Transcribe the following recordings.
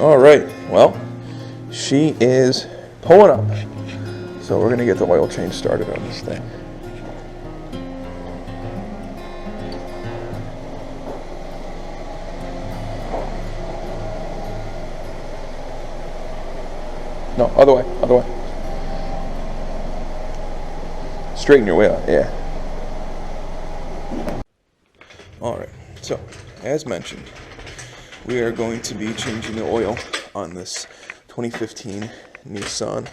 All right, well, she is pulling up. So we're gonna get the oil change started on this thing. No, other way, other way. Straighten your way out, yeah. All right, so as mentioned, we are going to be changing the oil on this 2015 Nissan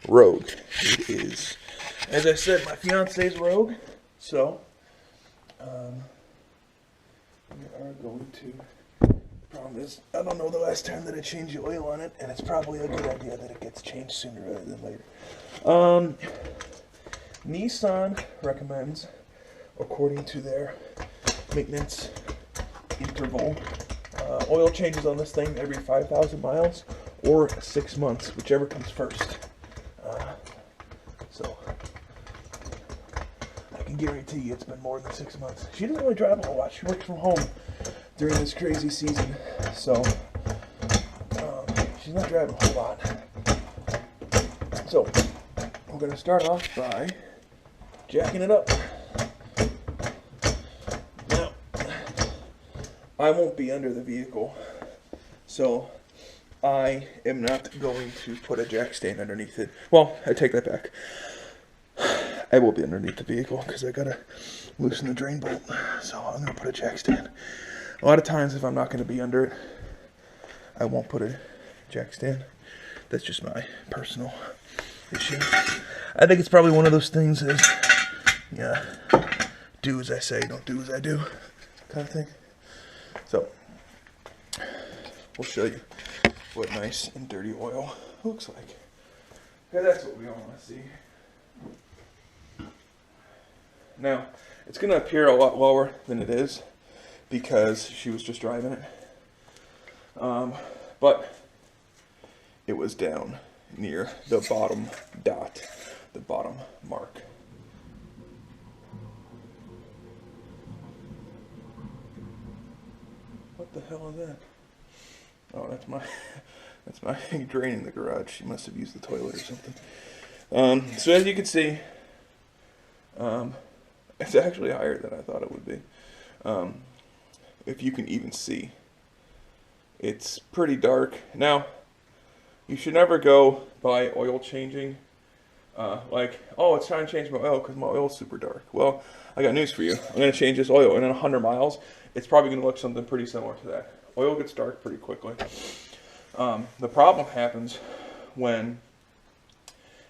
Rogue. It is, as I said, my fiance's Rogue, so we are going to. Problem is, I don't know the last time that I changed the oil on it, and it's probably a good idea that it gets changed sooner rather than later. Nissan recommends, according to their maintenance interval, oil changes on this thing every 5,000 miles or 6 months, whichever comes first. So I can guarantee you it's been more than 6 months. She doesn't really drive a whole lot. She works from home during this crazy season, so she's not driving a whole lot. So we're going to start off by jacking it up. Now, I won't be under the vehicle, so I am not going to put a jack stand underneath it. Well, I take that back. I will be underneath the vehicle because I gotta loosen the drain bolt, so I'm gonna put a jack stand. A lot of times, if I'm not gonna be under it, I won't put a jack stand. That's just my personal issue. I think it's probably one of those things that, yeah, do as I say, don't do as I do, kind of thing. So, we'll show you what nice and dirty oil looks like. Okay, that's what we all want to see. Now, it's going to appear a lot lower than it is because she was just driving it. But it was down near the bottom dot, the bottom mark. What the hell is that? Oh, that's my drain in the garage. She must have used the toilet or something. So as you can see, it's actually higher than I thought it would be. If you can even see, it's pretty dark. Now, you should never go by oil changing. Like, oh, it's time to change my oil because my oil's super dark. Well, I got news for you. I'm going to change this oil, and in 100 miles, it's probably going to look something pretty similar to that. Oil gets dark pretty quickly. The problem happens when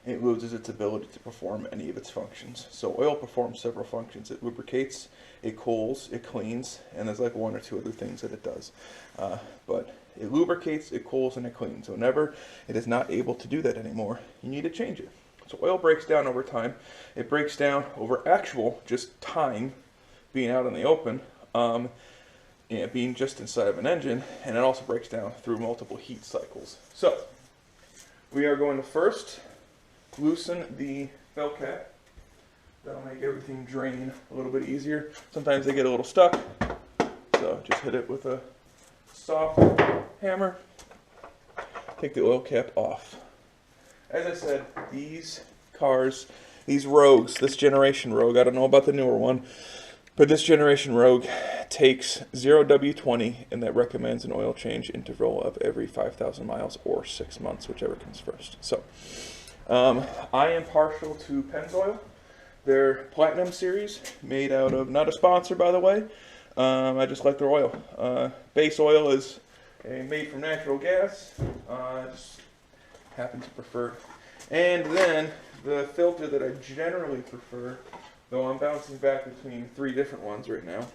it loses its ability to perform any of its functions. So oil performs several functions. It lubricates, it cools, it cleans, and there's like one or two other things that it does. But it lubricates, it cools, and it cleans. So whenever it is not able to do that anymore, you need to change it. So oil breaks down over time. It breaks down over actual, just time being out in the open, being just inside of an engine, and it also breaks down through multiple heat cycles. So we are going to first loosen the bell cap. That'll make everything drain a little bit easier. Sometimes they get a little stuck, so just hit it with a soft hammer. Take the oil cap off. As I said, these cars, these Rogues, this generation Rogue, I don't know about the newer one, but this generation Rogue takes 0W20, and that recommends an oil change interval of every 5,000 miles or 6 months, whichever comes first. So, I am partial to Pennzoil. Their Platinum series, made out of, not a sponsor by the way, I just like their oil. Base oil is made from natural gas. I just happen to prefer it. And then the filter that I generally prefer, though I'm bouncing back between 3 different ones right now,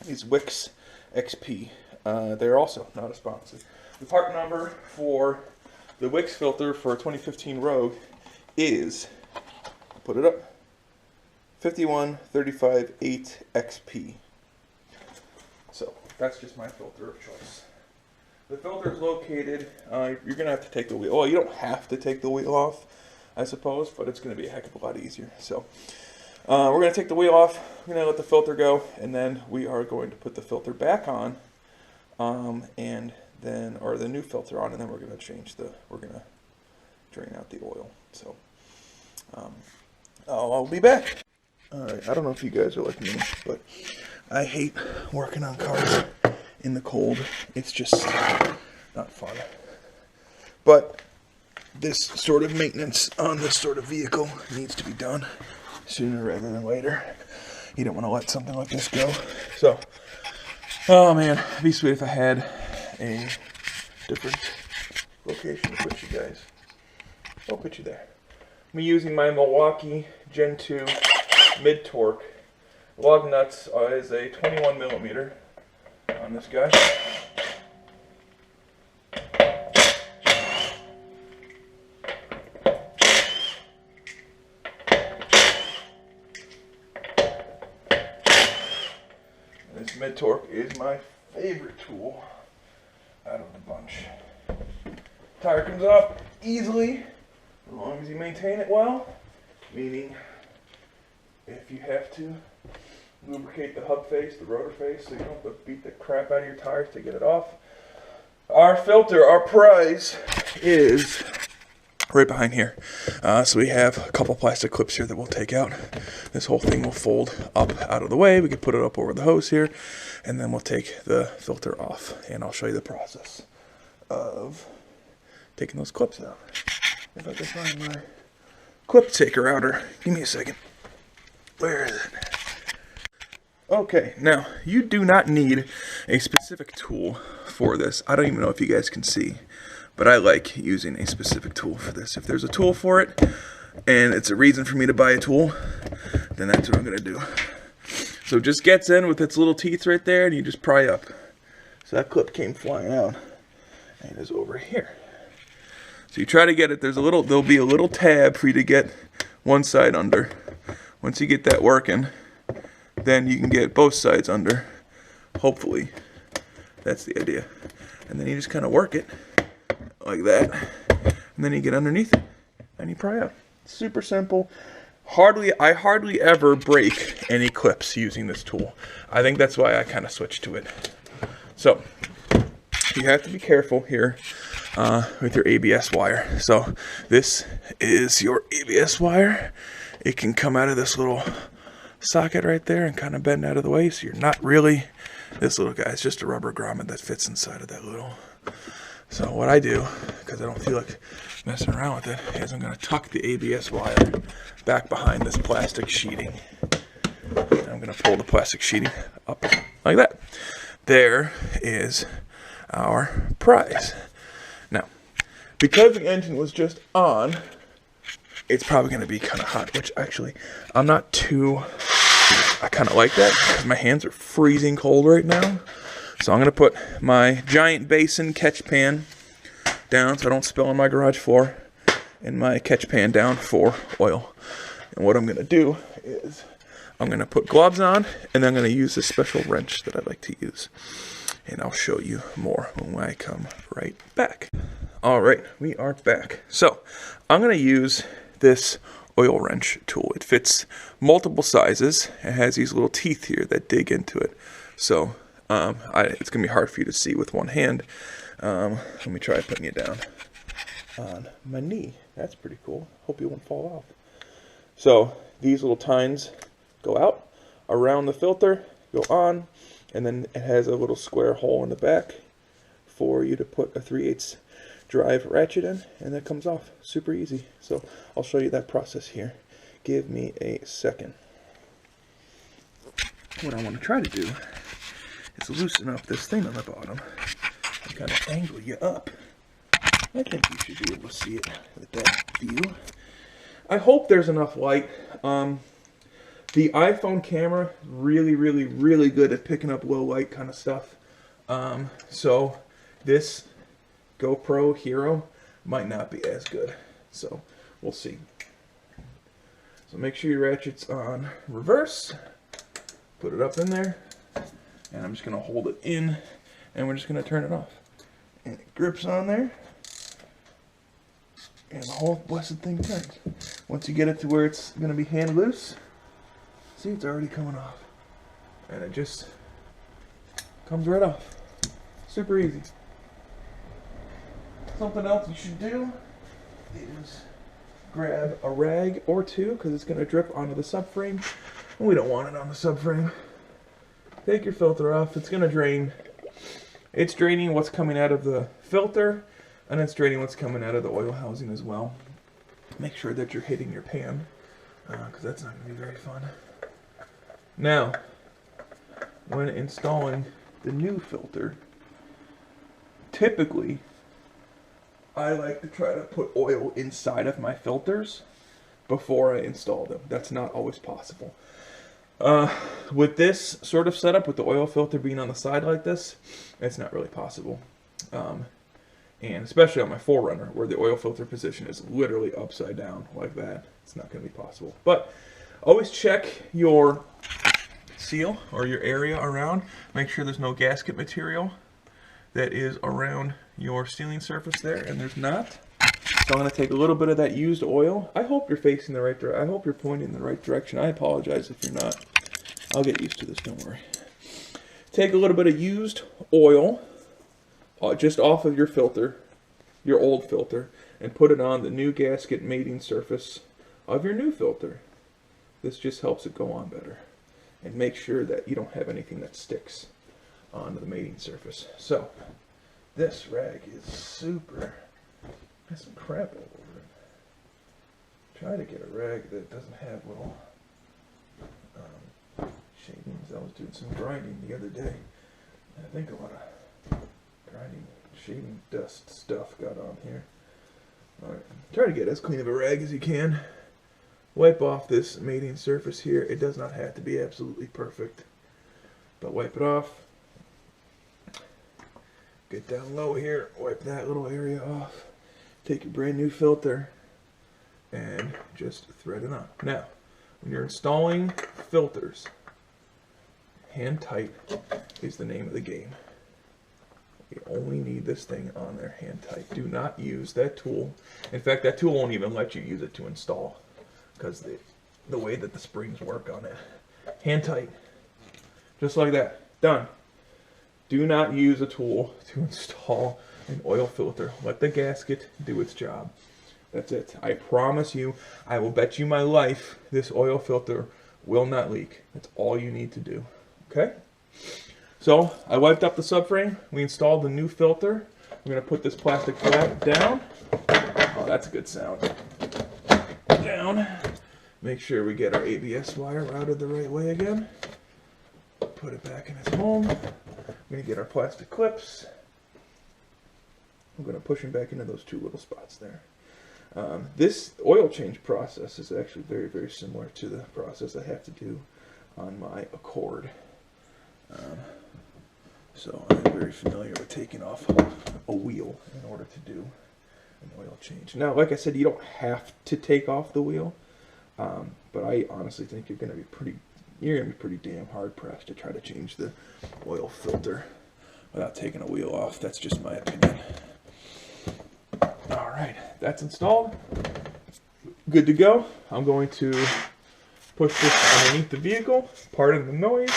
is Wix XP. They're also not a sponsor. The part number for the Wix filter for 2015 Rogue is, put it up, 51358XP. So that's just my filter of choice. The filter is located, you're going to have to take the wheel. Well, you don't have to take the wheel off, I suppose, but it's going to be a heck of a lot easier. So we're going to take the wheel off, we're going to let the filter go, and then we are going to put the filter back on, and then, or the new filter on, and then we're going to drain out the oil. So, I'll be back. Alright, I don't know if you guys are like me, but I hate working on cars in the cold. It's just not fun. But this sort of maintenance on this sort of vehicle needs to be done sooner rather than later. You don't want to let something like this go. So, oh man, it'd be sweet if I had a different location to put you guys. I'll put you there. I'm using my Milwaukee Gen 2 mid-torque. Lug nuts is a 21 millimeter on this guy. This mid-torque is my favorite tool out of the bunch. Tire comes up easily as long as you maintain it well, meaning if you have to lubricate the hub face, the rotor face, so you don't have to beat the crap out of your tires to get it off. Our filter, our prize, is right behind here. So we have a couple plastic clips here that we'll take out. This whole thing will fold up out of the way. We can put it up over the hose here, and then we'll take the filter off, and I'll show you the process of taking those clips out. If I can find my clip taker outer, give me a second. Where is it? Okay, now you do not need a specific tool for this. I don't even know if you guys can see, but I like using a specific tool for this. If there's a tool for it, and it's a reason for me to buy a tool, then that's what I'm going to do. So it just gets in with its little teeth right there, and you just pry up. So that clip came flying out, and it is over here. So you try to get it, there'll be a little tab for you to get one side under. Once you get that working, then you can get both sides under, hopefully. That's the idea. And then you just kind of work it like that, and then you get underneath it, and you pry out. Super simple. I hardly ever break any clips using this tool. I think that's why I kind of switched to it. So, you have to be careful here with your ABS wire. So, this is your ABS wire. It can come out of this little socket right there and kind of bend out of the way, so you're not really, this little guy is just a rubber grommet that fits inside of that little. So what I do, because I don't feel like messing around with it, is I'm going to tuck the ABS wire back behind this plastic sheeting. And I'm going to pull the plastic sheeting up like that. There is our prize. Now, because the engine was just on, it's probably going to be kind of hot, which actually, I'm not too, I kind of like that, because my hands are freezing cold right now. So I'm going to put my giant basin catch pan down so I don't spill on my garage floor, and my catch pan down for oil. And what I'm going to do is, I'm going to put gloves on, and then I'm going to use this special wrench that I like to use. And I'll show you more when I come right back. Alright, we are back. So, I'm going to use this oil wrench tool. It fits multiple sizes. It has these little teeth here that dig into it. So, it's going to be hard for you to see with one hand. Let me try putting it down on my knee. That's pretty cool. Hope you won't fall off. So, these little tines go out around the filter, go on, and then it has a little square hole in the back for you to put a 3/8 drive ratchet in, and that comes off super easy. So I'll show you that process here. Give me a second. What I want to try to do is loosen up this thing on the bottom and kind of angle you up. I think you should be able to see it with that view. I hope there's enough light. The iPhone camera, really good at picking up low light kind of stuff. So this GoPro Hero might not be as good. So we'll see. So make sure your ratchet's on reverse. Put it up in there. And I'm just going to hold it in, and we're just going to turn it off. And it grips on there. And the whole blessed thing turns. Once you get it to where it's going to be hand loose, see, it's already coming off. And it just comes right off. Super easy. Something else you should do is grab a rag or two, because it's going to drip onto the subframe. We don't want it on the subframe. Take your filter off. It's going to drain. It's draining what's coming out of the filter, and it's draining what's coming out of the oil housing as well. Make sure that you're hitting your pan, because that's not going to be very fun. Now, when installing the new filter, typically I like to try to put oil inside of my filters before I install them. That's not always possible. With this sort of setup, with the oil filter being on the side like this, it's not really possible. And especially on my 4Runner, where the oil filter position is literally upside down like that, it's not going to be possible. But always check your seal or your area around. Make sure there's no gasket material that is around your sealing surface there, and there's not. So I'm going to take a little bit of that used oil. I hope you're facing the right direction. I hope you're pointing in the right direction. I apologize if you're not. I'll get used to this, don't worry. Take a little bit of used oil just off of your filter, your old filter, and put it on the new gasket mating surface of your new filter. This just helps it go on better. And make sure that you don't have anything that sticks onto the mating surface. So, this rag is super, has some crap all over it. Try to get a rag that doesn't have little shavings. I was doing some grinding the other day. I think a lot of grinding, shaving dust stuff got on here. Alright, try to get as clean of a rag as you can. Wipe off this mating surface here. It does not have to be absolutely perfect, but wipe it off. Get down low here, wipe that little area off. Take your brand new filter and just thread it on. Now, when you're installing filters, hand tight is the name of the game. You only need this thing on there hand tight. Do not use that tool. In fact, that tool won't even let you use it to install, because the way that the springs work on it. Hand tight. Just like that. Done. Do not use a tool to install an oil filter. Let the gasket do its job. That's it. I promise you, I will bet you my life, this oil filter will not leak. That's all you need to do. Okay? So, I wiped up the subframe. We installed the new filter. I'm going to put this plastic flap down. Oh, that's a good sound. Down. Make sure we get our ABS wire routed the right way again. Put it back in its home. I'm going to get our plastic clips. I'm going to push them back into those two little spots there. This oil change process is actually very, very similar to the process I have to do on my Accord. So I'm very familiar with taking off a wheel in order to do an oil change. Now, like I said, you don't have to take off the wheel, but I honestly think you're going to be pretty damn hard pressed to try to change the oil filter without taking a wheel off. That's just my opinion. Alright, that's installed. Good to go. I'm going to push this underneath the vehicle. Pardon the noise.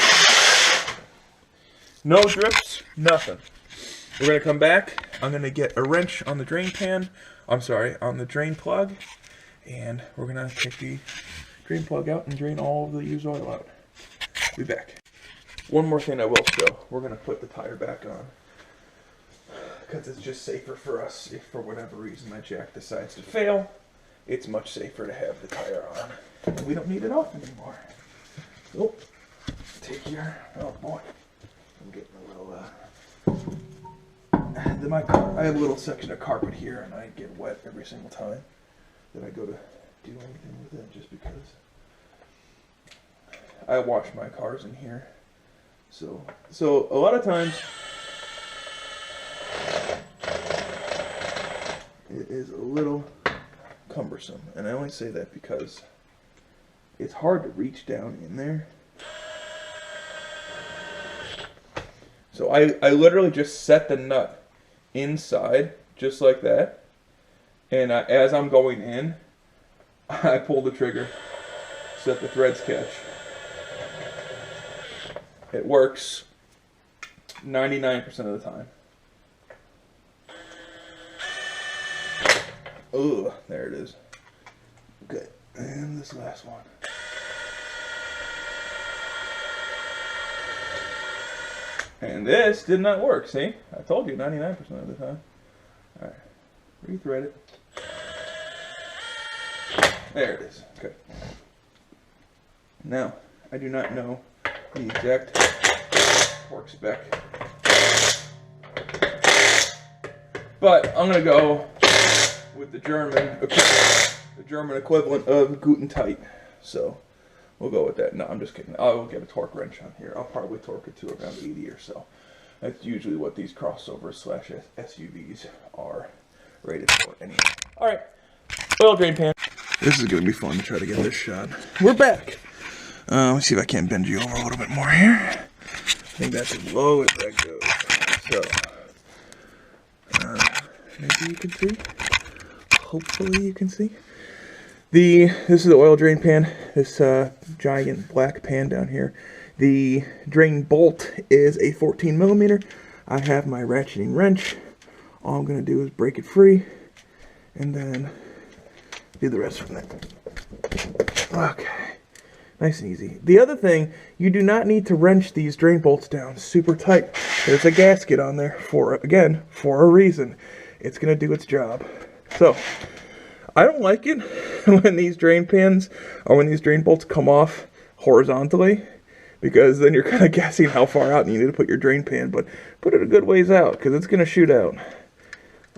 No drips, nothing. We're going to come back. I'm going to get a wrench on the drain pan. I'm sorry, on the drain plug. And we're going to take the drain plug out and drain all of the used oil out. Be back. One more thing I will show. We're going to put the tire back on, because it's just safer for us. If for whatever reason my jack decides to fail, it's much safer to have the tire on. And we don't need it off anymore. Oh, take your, oh boy, I'm getting a little, I have a little section of carpet here, and I get wet every single time that I go to do anything with it, just because I wash my cars in here. So a lot of times it is a little cumbersome, and I only say that because it's hard to reach down in there. So I literally just set the nut inside, just like that, and as I'm going in, I pull the trigger, set the threads catch. It works 99% of the time. Ugh, there it is. Okay, and this last one. And this did not work, see? I told you 99% of the time. Alright, rethread it. There it is, okay. Now, I do not know the exact torque spec, but I'm going to go with the German equivalent of Guten Tight. So we'll go with that. No, I'm just kidding. I will get a torque wrench on here. I'll probably torque it to around 80 or so. That's usually what these crossovers slash SUVs are rated for anyway. Alright, oil drain pan. This is going to be fun to try to get this shot. We're back. Let's see if I can't bend you over a little bit more here. I think that's as low as that goes. So, maybe you can see. Hopefully you can see. This is the oil drain pan. This giant black pan down here. The drain bolt is a 14 millimeter. I have my ratcheting wrench. All I'm going to do is break it free, and then do the rest from there. Okay. Nice and easy. The other thing, you do not need to wrench these drain bolts down super tight. There's a gasket on there for a reason. It's going to do its job. So, I don't like it when these drain pans, or when these drain bolts come off horizontally, because then you're kind of guessing how far out you need to put your drain pan, but put it a good ways out, because it's going to shoot out.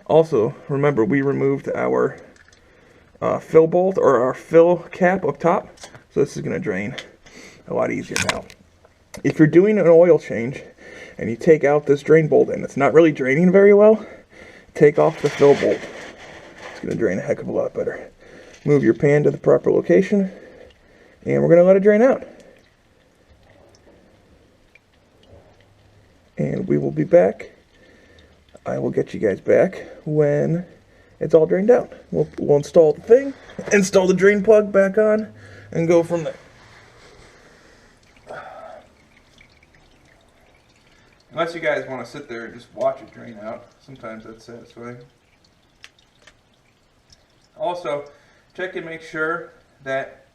Also, remember, we removed our fill bolt, or our fill cap up top, so this is going to drain a lot easier now. If you're doing an oil change, and you take out this drain bolt, and it's not really draining very well, take off the fill bolt. It's going to drain a heck of a lot better. Move your pan to the proper location, and we're going to let it drain out. And we will be back. I will get you guys back when it's all drained out. We'll install the thing, install the drain plug back on, and go from there. Unless you guys want to sit there and just watch it drain out. Sometimes that's satisfying. Also, check and make sure that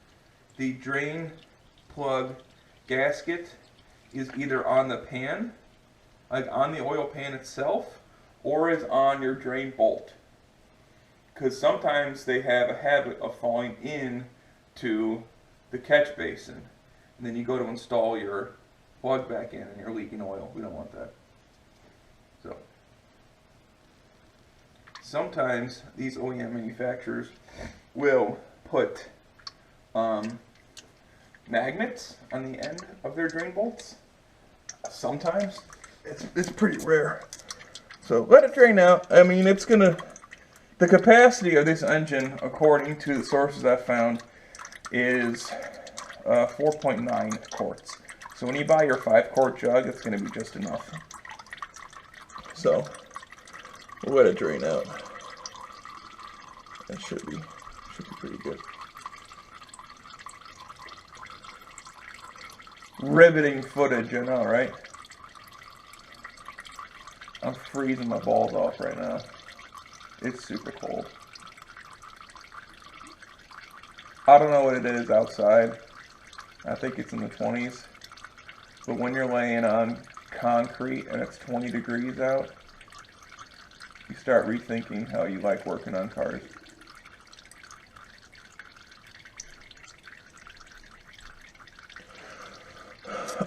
the drain plug gasket is either on the pan, like on the oil pan itself, or is on your drain bolt. Because sometimes they have a habit of falling in to the catch basin, and then you go to install your plug back in and you're leaking oil. We don't want that. So sometimes these OEM manufacturers will put magnets on the end of their drain bolts. Sometimes it's pretty rare. So let it drain out. I mean, it's gonna, the capacity of this engine, according to the sources I've found, is 4.9 quarts. So when you buy your 5-quart jug, it's going to be just enough. So we'll let it drain out. That should be pretty good. Riveting footage, I know, right? I'm freezing my balls off right now. It's super cold. I don't know what it is outside. I think it's in the 20s. But when you're laying on concrete and it's 20 degrees out, you start rethinking how you like working on cars.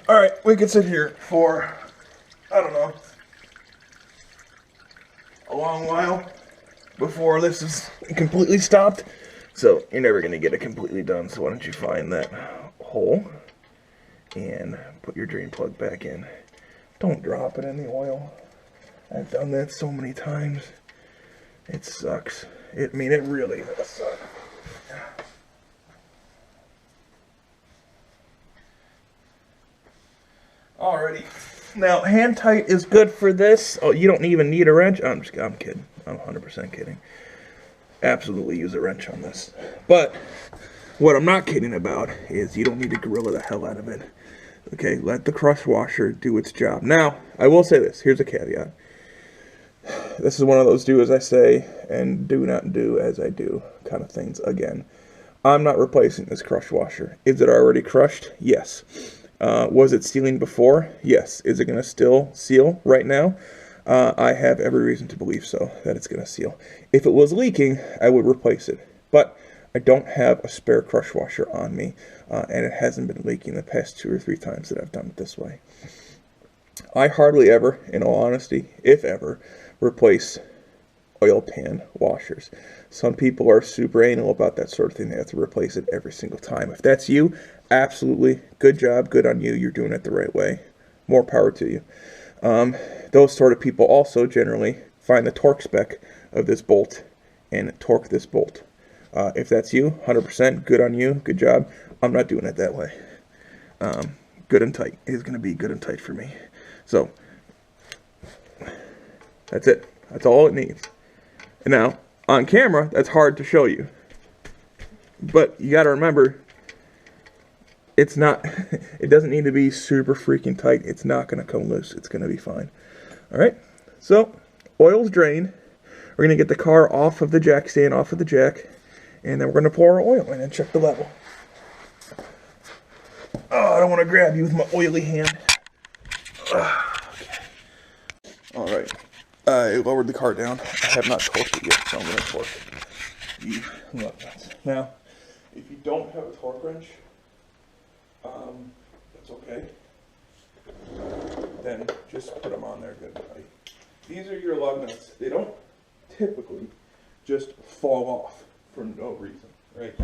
Alright, we could sit here for, I don't know, a long while before this is completely stopped. So you're never going to get it completely done, so why don't you find that hole and put your drain plug back in. Don't drop it in the oil. I've done that so many times. It sucks. I mean, it really does suck. Alrighty. Now, hand tight is good for this. Oh, you don't even need a wrench. I'm kidding. I'm 100% kidding. Absolutely use a wrench on this. But what I'm not kidding about is you don't need to gorilla the hell out of it. Okay, let the crush washer do its job. Now, I will say this. Here's a caveat. This is one of those do as I say and do not do as I do kind of things again. I'm not replacing this crush washer. Is it already crushed? Yes. Was it sealing before? Yes. Is it going to still seal right now? I have every reason to believe so, that it's going to seal. If it was leaking, I would replace it. But I don't have a spare crush washer on me, and it hasn't been leaking the past 2 or 3 times that I've done it this way. I hardly ever, in all honesty, if ever, replace oil pan washers. Some people are super anal about that sort of thing. They have to replace it every single time. If that's you, absolutely, good job, good on you. You're doing it the right way. More power to you. Those sort of people also generally find the torque spec of this bolt and torque this bolt. If that's you, 100%, good on you, good job. I'm not doing it that way. Good and tight. It is going to be good and tight for me. So, that's it. That's all it needs. And now, on camera, that's hard to show you. But you got to remember, it's not, it doesn't need to be super freaking tight. It's not going to come loose. It's going to be fine. Alright, so, oil's drained. We're going to get the car off of the jack stand, off of the jack. And then we're going to pour our oil in and check the level. Oh, I don't want to grab you with my oily hand. Okay. Alright. I lowered the car down. I have not torqued it yet, so I'm going to torque the nut nuts. Now, if you don't have a torque wrench, that's okay. Then just put them on there good and tight. These are your lug nuts. They don't typically just fall off for no reason, right?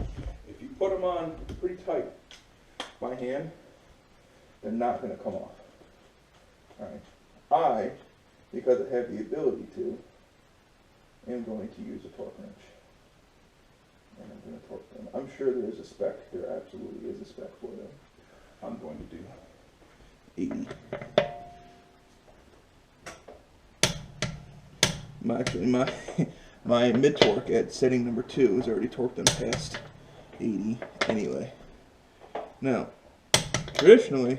If you put them on pretty tight by hand, they're not going to come off. Alright, because I have the ability to, am going to use a torque wrench. And I'm going to torque them. I'm sure there is a spec. There absolutely is a spec for them. I'm going to do 80. My mid torque at setting number 2 is already torqued them past 80 anyway. Now, traditionally,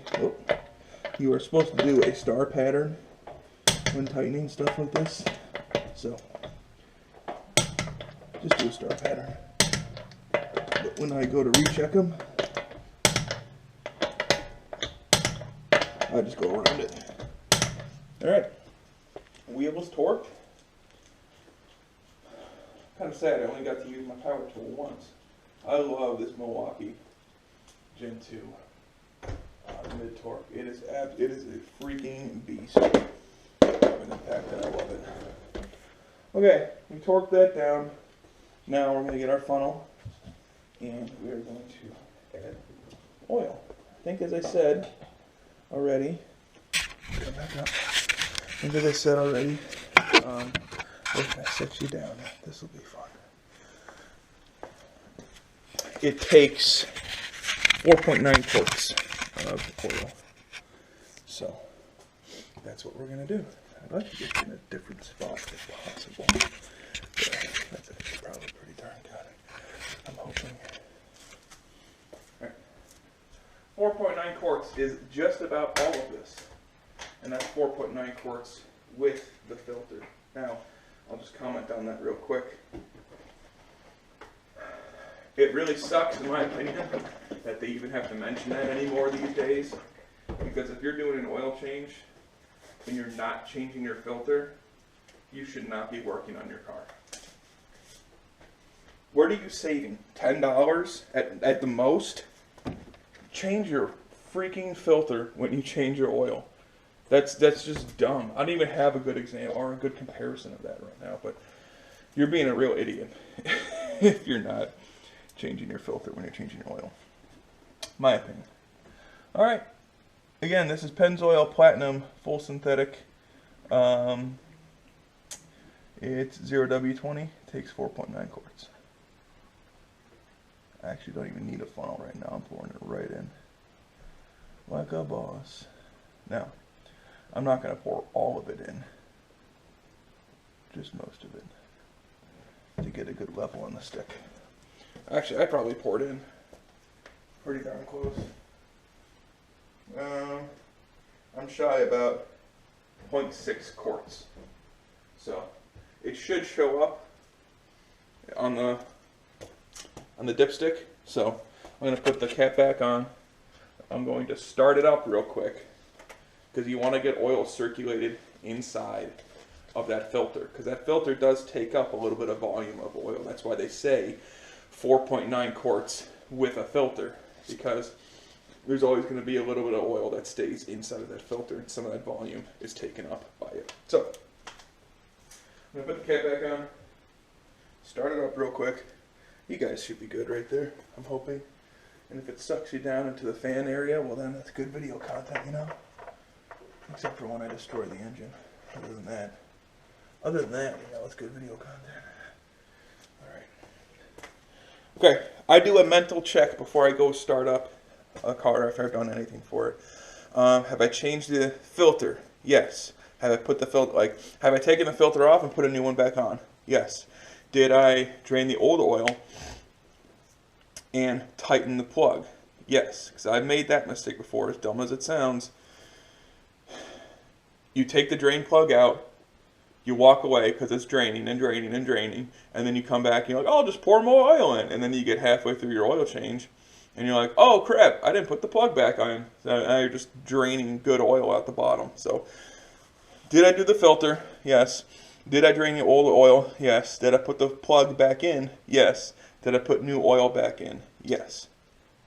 you are supposed to do a star pattern when tightening stuff like this. So, just do a star pattern. But when I go to recheck them, I just go around it. Alright, wheel is torqued. Kind of sad, I only got to use my power tool once. I love this Milwaukee Gen 2 mid torque. It is a freaking beast. And the fact that I love it. Okay, we torqued that down. Now we're going to get our funnel, and we are going to add oil. I think, as I said already, come back up. I think, as I said already, if I set you down, this will be fun. It takes 4.9 quarts of oil. So, that's what we're going to do. I'd like to get you in a different spot if possible. But that's actually probably pretty darn good. I'm hoping. Alright. 4.9 quarts is just about all of this. And that's 4.9 quarts with the filter. Now, I'll just comment on that real quick. It really sucks, in my opinion, that they even have to mention that anymore these days. Because if you're doing an oil change and you're not changing your filter, you should not be working on your car. What are you saving? $10 at the most? Change your freaking filter when you change your oil. That's just dumb. I don't even have a good example or a good comparison of that right now, but you're being a real idiot if you're not changing your filter when you're changing your oil. My opinion. Alright. Again, this is Pennzoil Platinum Full Synthetic. It's 0W20. Takes 4.9 quarts. I actually don't even need a funnel right now. I'm pouring it right in. Like a boss. Now, I'm not going to pour all of it in. Just most of it. To get a good level on the stick. Actually, I probably poured in pretty darn close. I'm shy about 0.6 quarts. So it should show up on the dipstick. So I'm going to put the cap back on. I'm going to start it up real quick because you want to get oil circulated inside of that filter, because that filter does take up a little bit of volume of oil. That's why they say 4.9 quarts with a filter, because there's always going to be a little bit of oil that stays inside of that filter, and some of that volume is taken up by it. So I'm going to put the cap back on, start it up real quick. You guys should be good right there, I'm hoping. And if it sucks you down into the fan area, well then that's good video content, you know? Except for when I destroy the engine. Other than that, you know, it's good video content. Alright. Okay, I do a mental check before I go start up a car after I've done anything for it. Have I changed the filter? Yes. Have I put the filter, have I taken the filter off and put a new one back on? Yes. Did I drain the old oil and tighten the plug? Yes, because I've made that mistake before, as dumb as it sounds. You take the drain plug out, you walk away because it's draining and draining and draining, and then you come back and you're like, oh, just pour more oil in, and then you get halfway through your oil change, and you're like, oh crap, I didn't put the plug back on. So now you're just draining good oil out the bottom. So, did I do the filter? Yes. Did I drain the old oil? Yes. Did I put the plug back in? Yes. Did I put new oil back in? Yes.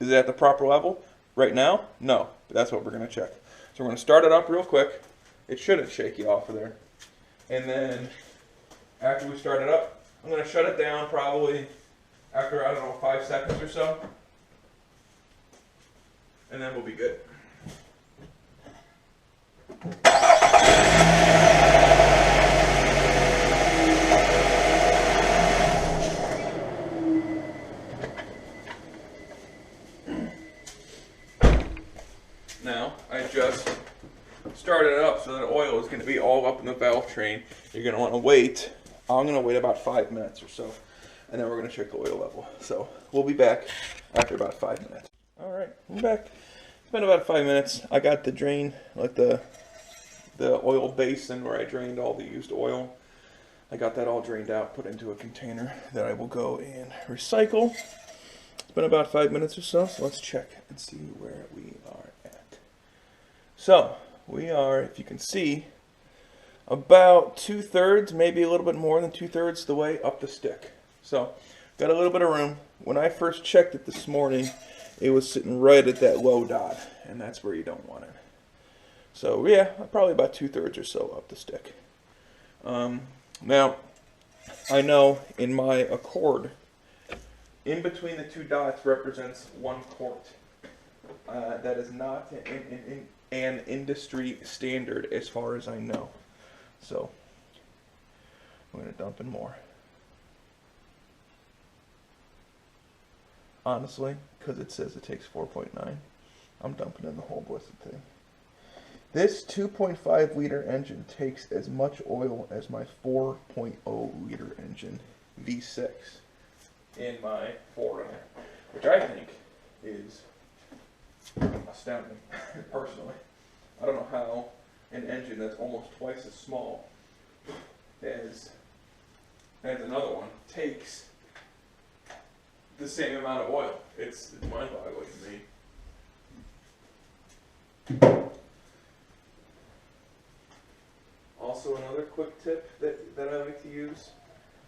Is it at the proper level? Right now? No. But that's what we're going to check. So we're going to start it up real quick. It shouldn't shake you off of there. And then after we start it up, I'm going to shut it down probably after, I don't know, 5 seconds or so. And then we'll be good. Now, I just started it up so that oil is going to be all up in the valve train. You're going to want to wait. I'm going to wait about 5 minutes or so, and then we're going to check the oil level. So we'll be back after about 5 minutes. All right, I'm back. It's been about 5 minutes. I got the drain, like the oil basin where I drained all the used oil. I got that all drained out, put into a container that I will go and recycle. It's been about 5 minutes or so, so let's check and see where we are at. So, we are, if you can see, about 2/3, maybe a little bit more than 2/3 the way up the stick. So, got a little bit of room. When I first checked it this morning, it was sitting right at that low dot, and that's where you don't want it. So, yeah, probably about 2/3 or so up the stick. Now, I know in my Accord, in between the two dots represents 1 quart. That is not an industry standard as far as I know. So, I'm going to dump in more. Honestly, because it says it takes 4.9, I'm dumping in the whole blessed thing. This 2.5 liter engine takes as much oil as my 4.0 liter engine V6 in my 4Runner, which I think is astounding, personally. I don't know how an engine that's almost twice as small as another one takes the same amount of oil. It's mind-boggling to me. Also, another quick tip that I like to use,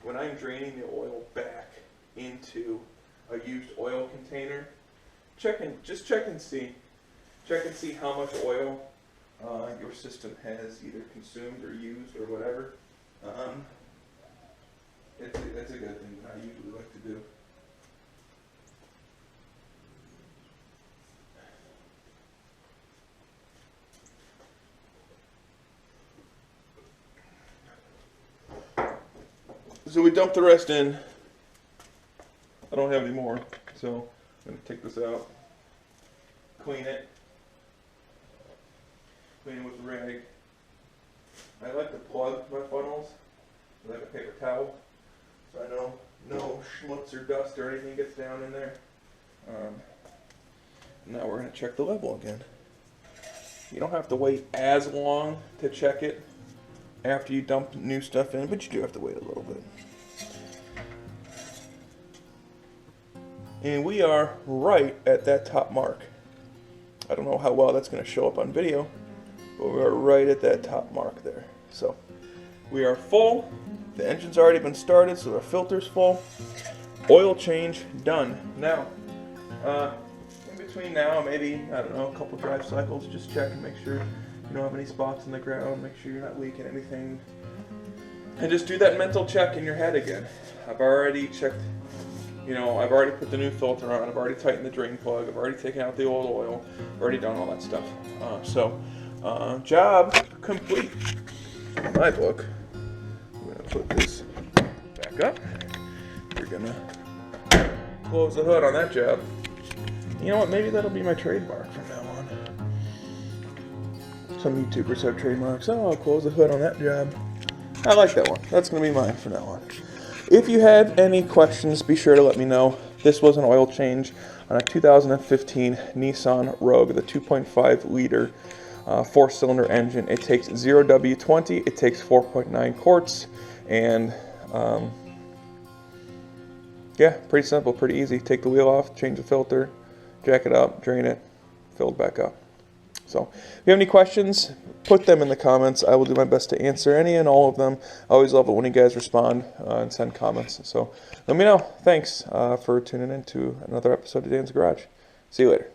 when I'm draining the oil back into a used oil container, just check and see how much oil your system has either consumed or used or whatever. It's a good thing that I usually like to do. So we dumped the rest in. I don't have any more, so I'm going to take this out, clean it with a rag. I like to plug my funnels with like a paper towel, so I know no schmutz or dust or anything gets down in there. Now we're going to check the level again. You don't have to wait as long to check it, after you dump new stuff in, but you do have to wait a little bit. And we are right at that top mark. I don't know how well that's going to show up on video, but we are right at that top mark there. So we are full. The engine's already been started, so the filter's full. Oil change done. Now, in between now, maybe, I don't know, a couple drive cycles, just check and make sure you don't have any spots in the ground, make sure you're not leaking anything. And just do that mental check in your head again. I've already checked, I've already put the new filter on, I've already tightened the drain plug, I've already taken out the old oil, I've already done all that stuff. Job complete. In my book, I'm going to put this back up. We're going to close the hood on that job. You know what, maybe that'll be my trademark from now on. Some YouTubers have trademarks. Oh, I'll close the hood on that job. I like that one. That's going to be mine from now on. If you have any questions, be sure to let me know. This was an oil change on a 2015 Nissan Rogue, the 2.5 liter 4-cylinder engine. It takes 0W20, it takes 4.9 quarts, and yeah, pretty simple, pretty easy. Take the wheel off, change the filter, jack it up, drain it, fill it back up. So if you have any questions, put them in the comments. I will do my best to answer any and all of them. I always love it when you guys respond and send comments. So let me know. Thanks for tuning in to another episode of Dan's Garage. See you later.